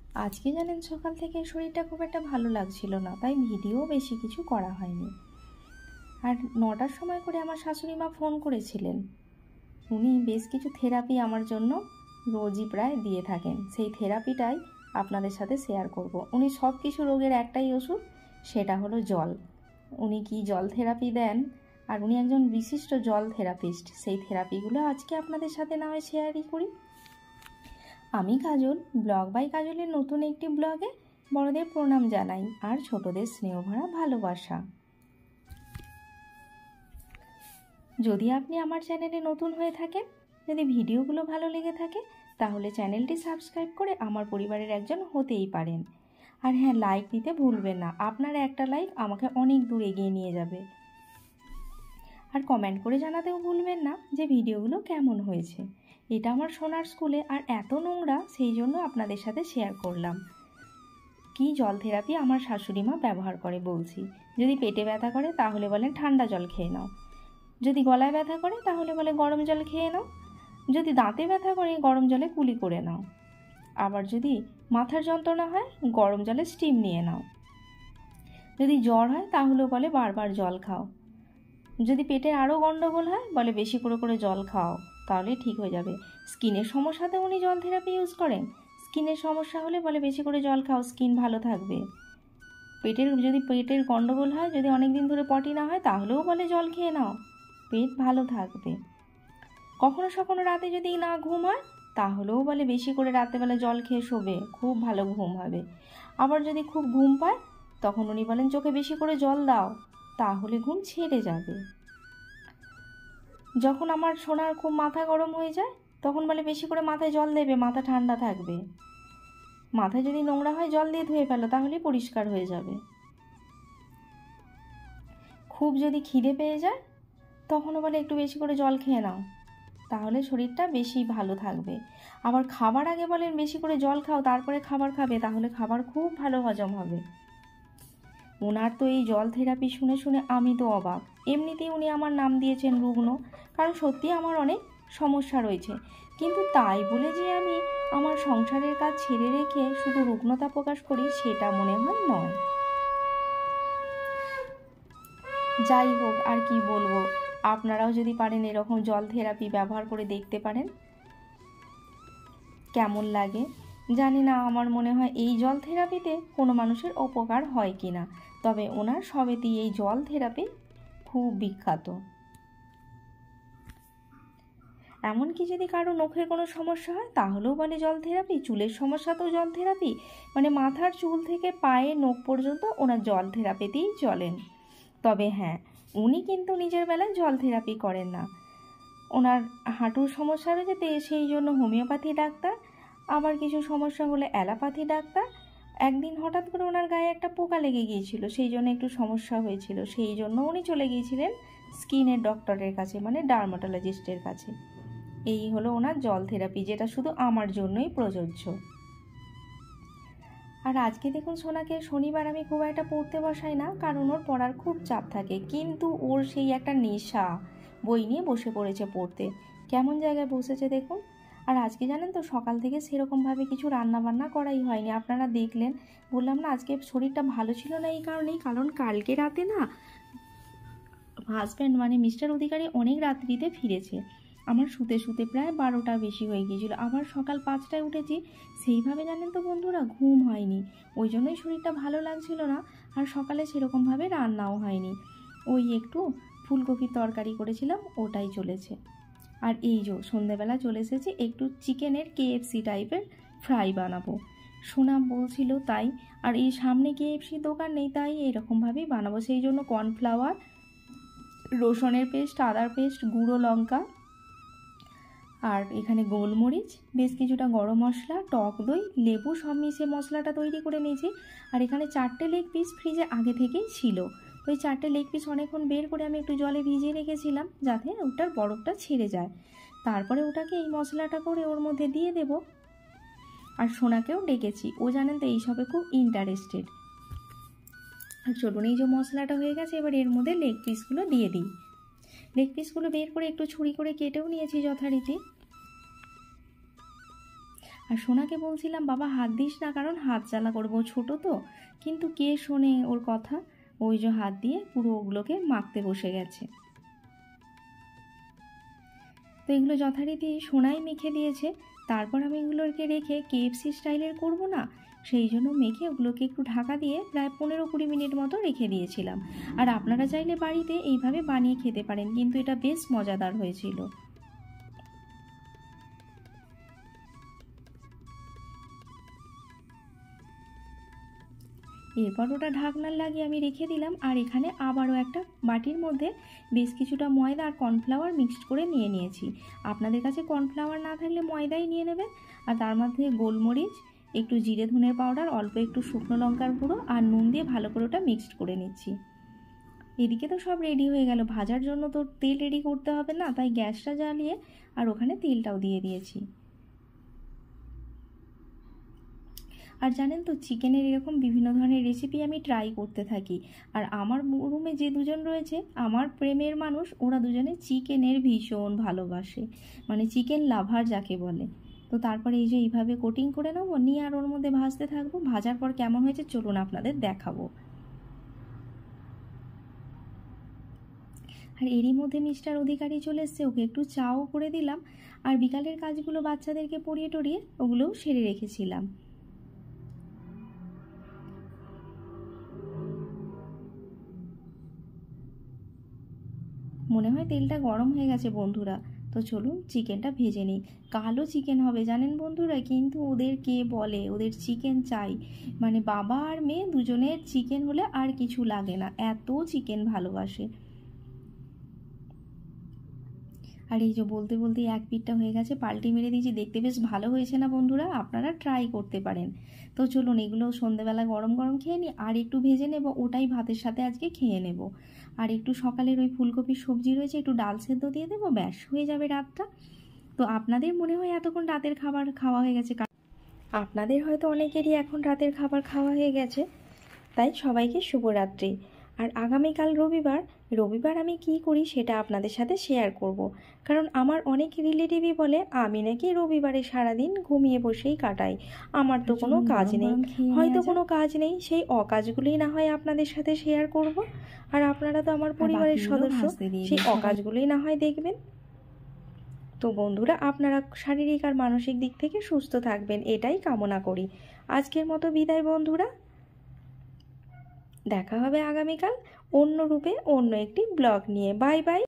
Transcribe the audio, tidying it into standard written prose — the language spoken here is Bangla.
আজকে জানেন সকাল থেকে শরীরটা খুব একটা ভালো লাগছিল না, তাই ভিডিও বেশি কিছু করা হয়নি। আর 9টার সময় করে আমার শাশুড়ি মা ফোন করেছিলেন। উনি বেশ কিছু থেরাপি আমার জন্য রোজই প্রায় দিয়ে থাকেন, সেই থেরাপিটাই আপনাদের সাথে শেয়ার করব। উনি সব কিছু রোগের একটাই ওষুধ, সেটা হলো জল। উনি কি জল থেরাপি দেন, আর উনি একজন বিশিষ্ট জল থেরাপিস্ট। সেই থেরাপিগুলো আজকে আপনাদের সাথে না হয় শেয়ারই করি। আমি কাজল, ব্লগ বাই কাজলের নতুন একটি ব্লগে বড়দের প্রণাম জানাই আর ছোটদের স্নেহভরা ভালোবাসা। যদি আপনি আমার চ্যানেলে নতুন হয়ে থাকেন, যদি ভিডিওগুলো ভালো লেগে থাকে, তাহলে চ্যানেলটি সাবস্ক্রাইব করে আমার পরিবারের একজন হতেই পারেন। আর হ্যাঁ, লাইক দিতে ভুলবেন না, আপনার একটা লাইক আমাকে অনেক দূর এগিয়ে নিয়ে যাবে। আর কমেন্ট করে জানাতেও ভুলবেন না যে ভিডিওগুলো কেমন হয়েছে। এটা আমার সোনার স্কুলে, আর এত নোংরা, সেই জন্য আপনাদের সাথে শেয়ার করলাম। কি জল থেরাপি আমার শাশুড়ি মা ব্যবহার করে বলছি। যদি পেটে ব্যথা করে তাহলে বলেন ঠান্ডা জল খেয়ে নাও, যদি গলায় ব্যথা করে তাহলে বলে গরম জল খেয়ে নাও, যদি দাঁতে ব্যথা করে গরম জলে কুলি করে নাও, আবার যদি মাথার যন্ত্রণা হয় গরম জলে স্টিম নিয়ে নাও, যদি জ্বর হয় তাহলেও বলে বারবার জল খাও, যদি পেটের আরও গণ্ডগোল হয় বলে বেশি করে করে জল খাও, তাহলে ঠিক হয়ে যাবে। স্কিনের সমস্যাতে উনি জল থেরাপি ইউজ করেন। স্কিনের সমস্যা হলে বলে বেশি করে জল খাও, স্কিন ভালো থাকবে। যদি পেটের গণ্ডগোল হয়, যদি অনেক দিন ধরে পটি না হয়, তাহলেও বলে জল খেয়ে নাও, পেট ভালো থাকবে। কখনো সখনো রাতে যদি না ঘুম হয়, তাহলেও বলে বেশি করে রাতেবেলা জল খেয়ে শোবে, খুব ভালো ঘুম হবে। আবার যদি খুব ঘুম পায়, তখন উনি বলেন চোখে বেশি করে জল দাও, তাহলে ঘুম ছেড়ে যাবে। যখন আমার সোনার খুব মাথা গরম হয়ে যায়, তখন বলে বেশি করে মাথায় জল দেবে, মাথা ঠান্ডা থাকবে। মাথায় যদি নোংরা হয় জল দিয়ে ধুয়ে ফেলো, তাহলেই পরিষ্কার হয়ে যাবে। খুব যদি খিদে পেয়ে যায়, তখনও বলে একটু বেশি করে জল খেয়ে নাও, তাহলে শরীরটা বেশি ভালো থাকবে। আবার খাবার আগে বলেন বেশি করে জল খাও, তারপরে খাবার খাবে, তাহলে খাবার খুব ভালো হজম হবে। ওনার তো এই জল থেরাপি শুনে শুনে আমি তো অবাক। এমনিতেই উনি আমার নাম দিয়েছেন রুগ্ন, কারণ সত্যি আমার অনেক সমস্যা রয়েছে। কিন্তু তাই বলে যে আমি আমার সংসারের কাজ ছেড়ে রেখে শুধু রুগ্নতা প্রকাশ করি, সেটা মনে হয় নয়। যাই হোক, আর কি বলবো, আপনারাও যদি পারেন এরকম জল থেরাপি ব্যবহার করে দেখতে পারেন, কেমন লাগে জানি না। আমার মনে হয় এই জল থেরাপিতে কোনো মানুষের উপকার হয় কি না, তবে ওনার সবেতেই এই জল থেরাপি খুব বিখ্যাত। এমনকি যদি কারো নখের কোনো সমস্যা হয়, তাহলেও বলে জল থেরাপি। চুলের সমস্যাতেও জল থেরাপি, মানে মাথার চুল থেকে পায়ে নখ পর্যন্ত ওনার জল থেরাপিতেই চলেন। তবে হ্যাঁ, উনি কিন্তু নিজের বেলায় জল থেরাপি করেন না। ওনার হাঁটুর সমস্যা রয়েছে, সেই জন্য হোমিওপ্যাথি ডাক্তার, আবার কিছু সমস্যা হলে অ্যালোপ্যাথি ডাক্তার। একদিন হঠাৎ করে ওনার গায়ে একটা পোকা লেগে গিয়েছিল, সেই জন্য একটু সমস্যা হয়েছিল, সেই জন্য উনি চলে গিয়েছিলেন স্কিনের ডক্টরের কাছে, মানে ডার্মাটোলজিস্টের কাছে। এই হলো ওনার জল থেরাপি, যেটা শুধু আমার জন্যই প্রযোজ্য। আর আজকে দেখুন সোনাকে শনিবার আমি খুব একটা পড়তে বসাই না, কারণ ওর পড়ার খুব চাপ থাকে, কিন্তু ওর সেই একটা নেশা, বই নিয়ে বসে পড়েছে পড়তে। কেমন জায়গায় বসেছে দেখুন। আর আজকে জানেন তো, সকাল থেকে সেরকমভাবে কিছু রান্না বান্না করাই হয়নি। আপনারা দেখলেন, বললাম না আজকে শরীরটা ভালো ছিল না, এই কারণেই, কারণ কালকে রাতে না হাজব্যান্ড মানে মিস্টার অধিকারী অনেক রাত্রিতে ফিরেছে। আমার শুতে শুতে প্রায় 12টা বেশি হয়ে গিয়েছিল। আবার সকাল 5টায় উঠেছি, সেইভাবে জানেন তো বন্ধুরা ঘুম হয়নি, ওই জন্যই শরীরটা ভালো লাগছিল না। আর সকালে সেরকমভাবে রান্নাও হয়নি, ওই একটু ফুলকপির তরকারি করেছিলাম, ওটাই চলেছে। আর এই যে সন্ধেবেলা চলে এসেছি, একটু চিকেনের KFC টাইপের ফ্রাই বানাবো, সোনা বলছিল তাই। আর এই সামনে KFC দোকান নেই, তাই এরকমভাবেই বানাবো। সেই জন্য কর্নফ্লাওয়ার, রসুনের পেস্ট, আদার পেস্ট, গুঁড়ো লঙ্কা, আর এখানে গোলমরিচ, বেশ কিছুটা গরম মশলা, টক দই, লেবু, সব মিশিয়ে মশলাটা তৈরি করে নিয়েছি। আর এখানে 4টে লেগ পিস ফ্রিজে আগে থেকেই ছিল, ওই 4টে লেগ পিস অনেকক্ষণ বের করে আমি একটু জলে ভিজিয়ে রেখেছিলাম, যাতে ওটার বরফটা ছেড়ে যায়। তারপরে ওটাকে এই মশলাটা করে ওর মধ্যে দিয়ে দেব। আর সোনাকেও ডেকেছি, ও জানেন তো এইসবে খুব ইন্টারেস্টেড। আর চলুন, এই যে মশলাটা হয়ে গেছে, এবার এর মধ্যে লেগ পিসগুলো দিয়ে দিই। লেগ পিসগুলো বের করে একটু ছুরি করে কেটেও নিয়েছি যথারীতি। আর সোনাকে বলছিলাম বাবা হাত দিস না, কারণ হাত জ্বালা করবো, ছোট তো। কিন্তু কে শোনে ওর কথা, ওই যে হাত দিয়ে পুরো ওগুলোকে মাখতে বসে গেছে। তো এগুলো যথারীতি সোনাই মেখে দিয়েছে। তারপর আমি এগুলোকে রেখে KFC স্টাইলের করব না, সেই জন্য মেখে ওগুলোকে একটু ঢাকা দিয়ে প্রায় 15-20 মিনিট মতো রেখে দিয়েছিলাম। আর আপনারা চাইলে বাড়িতে এইভাবে বানিয়ে খেতে পারেন, কিন্তু এটা বেশ মজাদার হয়েছিল। এরপর ওটা ঢাকনার লাগিয়ে আমি রেখে দিলাম। আর এখানে আবারও একটা বাটির মধ্যে বেশ কিছুটা ময়দা আর কর্নফ্লাওয়ার মিক্সড করে নিয়ে নিয়েছি। আপনাদের কাছে কর্নফ্লাওয়ার না থাকলে ময়দাই নিয়ে নেবেন। আর তার মধ্যে গোলমরিচ, একটু জিরে ধনের পাউডার, অল্প একটু শুকনো লঙ্কার গুঁড়ো আর নুন দিয়ে ভালো করে ওটা মিক্সড করে নিচ্ছি। এদিকে তো সব রেডি হয়ে গেল, ভাজার জন্য তো তেল রেডি করতে হবে না, তাই গ্যাসটা জ্বালিয়ে আর ওখানে তেলটাও দিয়ে দিয়েছি। আর জানেন তো, চিকেনের এরকম বিভিন্ন ধরনের রেসিপি আমি ট্রাই করতে থাকি। আর আমার রুমে যে দুজন রয়েছে আমার প্রেমের মানুষ, ওরা দুজনে চিকেনের ভীষণ ভালোবাসে, মানে চিকেন লাভার যাকে বলে। তো তারপরে এই যে এইভাবে কোটিং করে নেবো, নিয়ে আর ওর মধ্যে ভাজতে থাকবো। ভাজার পর কেমন হয়েছে চলুন আপনাদের দেখাবো। আর এরই মধ্যে মিস্টার অধিকারী চলে এসছে, ওকে একটু চাও করে দিলাম। আর বিকালের কাজগুলো বাচ্চাদেরকে পড়িয়ে টড়িয়ে ওগুলোও সেরে রেখেছিলাম। মনে হয় তেলটা গরম হয়ে গেছে বন্ধুরা, তো চলুন চিকেনটা ভেজে নিই। কালো চিকেন হবে জানেন বন্ধুরা, কিন্তু ওদের কে বলে, ওদের চিকেন চাই। মানে বাবা আর মেয়ে দুজনের চিকেন হলে আর কিছু লাগে না, এত চিকেন ভালোবাসে। আর এই যে বলতে বলতে এক পিঠটা হয়ে গেছে, পাল্টি মেরে দিয়েছি। দেখতে বেশ ভালো হয়েছে না বন্ধুরা? আপনারা ট্রাই করতে পারেন। তো চলুন এগুলো সন্ধেবেলা গরম গরম খেয়ে নিই। আর একটু ভেজে নেব, ওটাই ভাতের সাথে আজকে খেয়ে নেব। আর একটু সকালের ওই ফুলকপির সবজি রয়েছে, একটু ডাল সেদ্ধ দিয়ে দেবো, ব্যাস হয়ে যাবে রাতটা। তো আপনাদের মনে হয় এতক্ষণ রাতের খাবার খাওয়া হয়ে গেছে, আপনাদের হয়তো অনেকেরই এখন রাতের খাবার খাওয়া হয়ে গেছে। তাই সবাইকে শুভরাত্রি। আর আগামীকাল রবিবার আমি কি করি সেটা আপনাদের সাথে শেয়ার করব। কারণ আমার অনেক রিলেটিভই বলে আমি নাকি রবিবারে সারাদিন ঘুমিয়ে বসেই কাটাই, আমার তো কোনো কাজ নেই। হয়তো কোনো কাজ নেই, সেই অকাজগুলোই না হয় আপনাদের সাথে শেয়ার করব। আর আপনারা তো আমার পরিবারের সদস্য, সেই অকাজগুলোই না হয় দেখবেন। তো বন্ধুরা, আপনারা শারীরিক আর মানসিক দিক থেকে সুস্থ থাকবেন, এটাই কামনা করি। আজকের মতো বিদায় বন্ধুরা, দেখা হবে আগামীকাল অন্য রূপে অন্য একটি ব্লগ নিয়ে। Bye bye.